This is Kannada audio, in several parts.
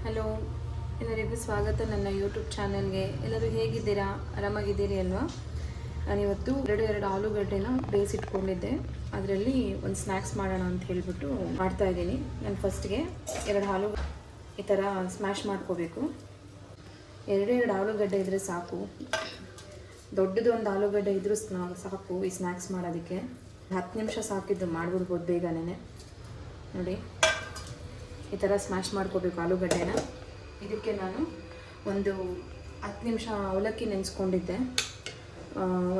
ಹಲೋ, ಎಲ್ಲರಿಗೂ ಸ್ವಾಗತ ನನ್ನ ಯೂಟ್ಯೂಬ್ ಚಾನಲ್ಗೆ. ಎಲ್ಲರೂ ಹೇಗಿದ್ದೀರಾ? ಆರಾಮಾಗಿದ್ದೀರಿ ಅಲ್ವಾ? ನಾನಿವತ್ತು ಎರಡು ಆಲೂಗಡ್ಡೆನ ಬೇಯಿಸಿಟ್ಕೊಂಡಿದ್ದೆ. ಅದರಲ್ಲಿ ಒಂದು ಸ್ನ್ಯಾಕ್ಸ್ ಮಾಡೋಣ ಅಂತ ಹೇಳ್ಬಿಟ್ಟು ಮಾಡ್ತಾಯಿದ್ದೀನಿ. ನಾನು ಫಸ್ಟ್ಗೆ 2 ಆಲೂ ಈ ಥರ ಸ್ಮ್ಯಾಶ್ ಮಾಡ್ಕೋಬೇಕು. ಎರಡು ಆಲೂಗಡ್ಡೆ ಇದ್ದರೆ ಸಾಕು. ದೊಡ್ಡದು ಒಂದು ಆಲೂಗಡ್ಡೆ ಇದ್ರೂ ಸಾಕು ಈ ಸ್ನ್ಯಾಕ್ಸ್ ಮಾಡೋದಕ್ಕೆ. 10 ನಿಮಿಷ ಸಾಕಿದ್ದು ಮಾಡ್ಬಿಡ್ಬೋದು ಬೇಗನೆ. ನೋಡಿ, ಈ ಥರ ಸ್ಮ್ಯಾಶ್ ಮಾಡ್ಕೋಬೇಕು ಆಲೂಗಡ್ಡೆನ. ಇದಕ್ಕೆ ನಾನು ಒಂದು 10 ನಿಮಿಷ ಅವಲಕ್ಕಿ ನೆನೆಸ್ಕೊಂಡಿದ್ದೆ.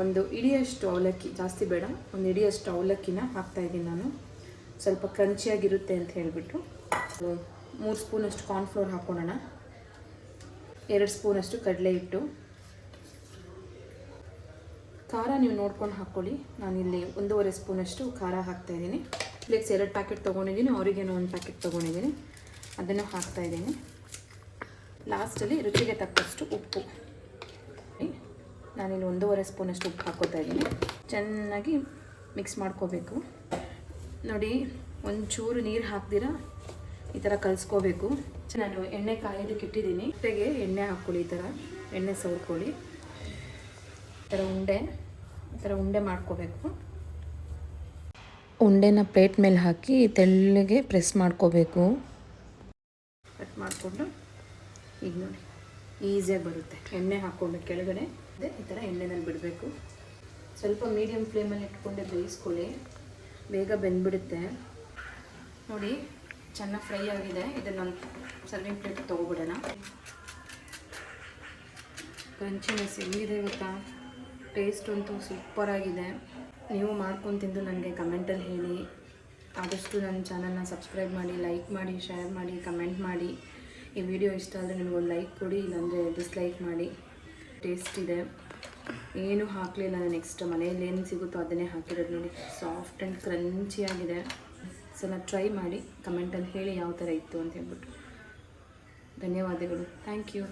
ಒಂದು ಇಡಿಯಷ್ಟು ಅವಲಕ್ಕಿ, ಜಾಸ್ತಿ ಬೇಡ, ಒಂದು ಇಡಿಯಷ್ಟು ಅವಲಕ್ಕಿನ ಹಾಕ್ತಾಯಿದ್ದೀನಿ ನಾನು. ಸ್ವಲ್ಪ ಕ್ರಂಚಿಯಾಗಿರುತ್ತೆ ಅಂತ ಹೇಳಿಬಿಟ್ಟು 3 ಸ್ಪೂನಷ್ಟು ಕಾರ್ನ್ಫ್ಲೋರ್ ಹಾಕ್ಕೊಳ್ಳೋಣ. 2 ಸ್ಪೂನಷ್ಟು ಕಡಲೆ ಹಿಟ್ಟು. ಖಾರ ನೀವು ನೋಡ್ಕೊಂಡು ಹಾಕ್ಕೊಳ್ಳಿ. ನಾನಿಲ್ಲಿ 1.5 ಸ್ಪೂನಷ್ಟು ಖಾರ ಹಾಕ್ತಾಯಿದ್ದೀನಿ. ಫ್ಲೇಕ್ಸ್ 2 ಪ್ಯಾಕೆಟ್ ತೊಗೊಂಡಿದ್ದೀನಿ, ಆರಿಗೇನೋ 1 ಪ್ಯಾಕೆಟ್ ತೊಗೊಂಡಿದ್ದೀನಿ, ಅದನ್ನು ಹಾಕ್ತಾಯಿದ್ದೀನಿ. ಲಾಸ್ಟಲ್ಲಿ ರುಚಿಗೆ ತಕ್ಕಷ್ಟು ಉಪ್ಪು. ನಾನಿಲ್ಲಿ 1.5 ಸ್ಪೂನಷ್ಟು ಉಪ್ಪು ಹಾಕ್ಕೋತಾ ಇದ್ದೀನಿ. ಚೆನ್ನಾಗಿ ಮಿಕ್ಸ್ ಮಾಡ್ಕೋಬೇಕು. ನೋಡಿ, ಒಂಚೂರು ನೀರು ಹಾಕ್ದಿರ ಈ ಥರ ಕಲಿಸ್ಕೋಬೇಕು. ನಾನು ಎಣ್ಣೆ ಕಾಯೋದಕ್ಕೆ ಇಟ್ಟಿದ್ದೀನಿ. ಜೊತೆಗೆ ಎಣ್ಣೆ ಹಾಕ್ಕೊಳ್ಳಿ, ಈ ಥರ ಎಣ್ಣೆ ಸವರ್ಕೊಳ್ಳಿ. ಈ ಥರ ಉಂಡೆ ಮಾಡ್ಕೋಬೇಕು. ಉಂಡೆನ ಪ್ಲೇಟ್ ಮೇಲೆ ಹಾಕಿ ತೆಳ್ಳಗೆ ಪ್ರೆಸ್ ಮಾಡ್ಕೋಬೇಕು. ಕಟ್ ಮಾಡಿಕೊಂಡು ಈಗ ನೋಡಿ ಈಸಿಯಾಗಿ ಬರುತ್ತೆ. ಎಣ್ಣೆ ಹಾಕ್ಕೊಂಡು ಕೆಳಗಡೆ ಈ ಥರ ಎಣ್ಣೆನಲ್ಲಿ ಬಿಡಬೇಕು. ಸ್ವಲ್ಪ ಮೀಡಿಯಮ್ ಫ್ಲೇಮಲ್ಲಿ ಇಟ್ಕೊಂಡೆ ಬೇಯಿಸ್ಕೊಳ್ಳಿ, ಬೇಗ ಬೆಂದ್ಬಿಡುತ್ತೆ. ನೋಡಿ, ಚೆನ್ನಾಗಿ ಫ್ರೈ ಆಗಿದೆ. ಇದನ್ನು ಸರ್ವಿಂಗ್ ಪ್ಲೇಟ್ ತೊಗೊಬಿಡೋಣ. ಕ್ರಂಚಿನೆಸ್ ಹೆಂಗಿದೆ ಗೊತ್ತಾ? ಟೇಸ್ಟ್ ಅಂತೂ ಸೂಪರಾಗಿದೆ. ನೀವು ಮಾಡ್ಕೊಂಡು ತಿಂದು ನನಗೆ ಕಮೆಂಟಲ್ಲಿ ಹೇಳಿ. ಆದಷ್ಟು ನನ್ನ ಚಾನಲ್ನ ಸಬ್ಸ್ಕ್ರೈಬ್ ಮಾಡಿ, ಲೈಕ್ ಮಾಡಿ, ಶೇರ್ ಮಾಡಿ, ಕಮೆಂಟ್ ಮಾಡಿ. ಈ ವಿಡಿಯೋ ಇಷ್ಟ ಆದರೆ ನಿಮಗೊಂದು ಲೈಕ್ ಕೊಡಿ, ಇಲ್ಲಾಂದರೆ ಡಿಸ್ಲೈಕ್ ಮಾಡಿ. ಟೇಸ್ಟ್ ಇದೆ, ಏನೂ ಹಾಕಲಿಲ್ಲ. ನಾನು ನೆಕ್ಸ್ಟ್ ಮನೆಯಲ್ಲಿ ಏನು ಸಿಗುತ್ತೋ ಅದನ್ನೇ ಹಾಕಿರೋದು. ನೋಡಿ, ಸಾಫ್ಟ್ ಆ್ಯಂಡ್ ಕ್ರಂಚಿಯಾಗಿದೆ. ಸಲ ಟ್ರೈ ಮಾಡಿ, ಕಮೆಂಟಲ್ಲಿ ಹೇಳಿ ಯಾವ ಥರ ಇತ್ತು ಅಂತ ಹೇಳ್ಬಿಟ್ಟು. ಧನ್ಯವಾದಗಳು. Thank you.